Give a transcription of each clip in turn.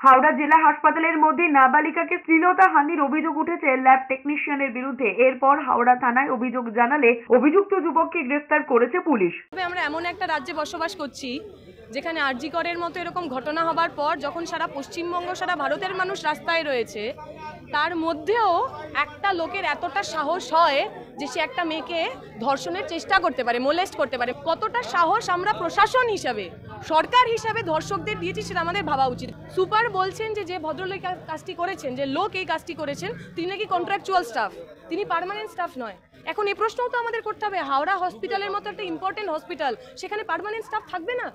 হাওড়া জেলা হাসপাতালের মধ্যে নাবালিকাকে শ্লীলতাহানির অভিযোগ উঠেছে ল্যাব টেকনিশিয়ানের বিরুদ্ধে। এরপর হাওড়া থানায় অভিযোগ জানালে অভিযুক্ত যুবককে গ্রেফতার করেছে পুলিশ। আমরা এমন একটা রাজ্যে বসবাস করছি যেখানে আরজি করের মতো এরকম ঘটনা হবার পর যখন সারা পশ্চিমবঙ্গ, সারা ভারতের মানুষ রাস্তায় রয়েছে, তার মধ্যেও একটা লোকের এতটা সাহস হয় যে সে একটা মেয়েকে ধর্ষণের চেষ্টা করতে পারে, মোলেস্ট করতে পারে। কতটা সাহস আমরা প্রশাসন হিসাবে, সরকার হিসাবে ধর্ষকদের দিয়েছি সেটা আমাদের ভাবা উচিত। সুপার বলছেন যে ভদ্রলোক কাজটি করেছেন, যে লোক এই কাজটি করেছেন, তিনি নাকি কন্ট্রাকচুয়াল স্টাফ, তিনি পার্মানেন্ট স্টাফ নয়। এখন এই প্রশ্নও তো আমাদের করতে হবে, হাওড়া হসপিটালের মতো একটা ইম্পর্টেন্ট হসপিটাল, সেখানে পার্মানেন্ট স্টাফ থাকবে না?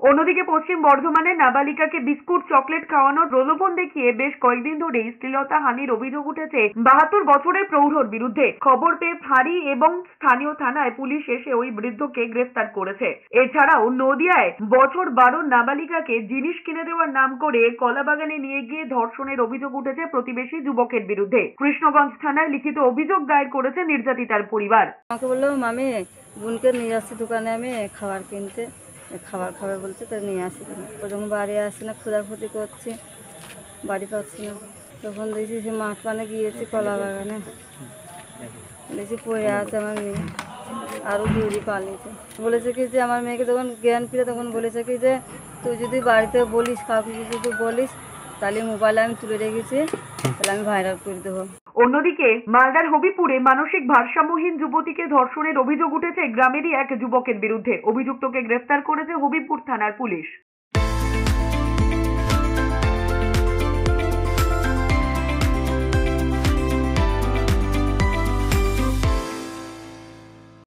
অন্যদিকে পশ্চিম বর্ধমানে নাবালিকাকে বিস্কুট চকলেট খাওয়ানোর প্রলোভন দেখিয়ে বেশ কয়েকদিন ধরেই শ্লীলতাহানির অভিযোগ উঠেছে 72 বছরের প্রৌঢ়র বিরুদ্ধে। খবর পেয়ে ফাঁড়ি এবং স্থানীয় থানায় পুলিশ এসে ওই বৃদ্ধকে গ্রেফতার করেছে। এছাড়াও নদিয়ায় বছর 12 নাবালিকাকে জিনিস কিনে দেওয়ার নাম করে কলাবাগানে নিয়ে গিয়ে ধর্ষণের অভিযোগ উঠেছে প্রতিবেশী যুবকের বিরুদ্ধে। কৃষ্ণগঞ্জ থানায় লিখিত অভিযোগ দায়ের করেছে নির্যাতিতার পরিবার। আমাকে বললো, মামি বোনকে নিয়ে আসছি দোকানে, আমি খাবার কিনতে, খাবার খাবে বলছে, তো নিয়ে আসি। যখন বাড়ি আসি না, খোঁজাখুঁজি করছি, বাড়ি পাচ্ছি না, তখন দেখছি সে মাঠ পানে গিয়েছি কলা বাগানে, দেখছি পড়ে আছে আমার মেয়ে, আরও দৌড়ি পালিয়েছে। বলেছে কি যে আমার মেয়েকে তখন জ্ঞান ফিরে, তখন বলেছে কি যে তুই যদি বাড়িতে বলিস, কাউকে যদি বলিস, তাহলে মোবাইলে আমি তুলে রেখেছি, তাহলে আমি ভাইরাল করে দেবো। অন্যদিকে মালদার হবিপুরে মানসিক ভারসাম্যহীন যুবতীকে ধর্ষণের অভিযোগ উঠেছে গ্রামেরই এক যুবকের বিরুদ্ধে। অভিযুক্তকে গ্রেফতার করেছে হবিপুর থানার পুলিশ।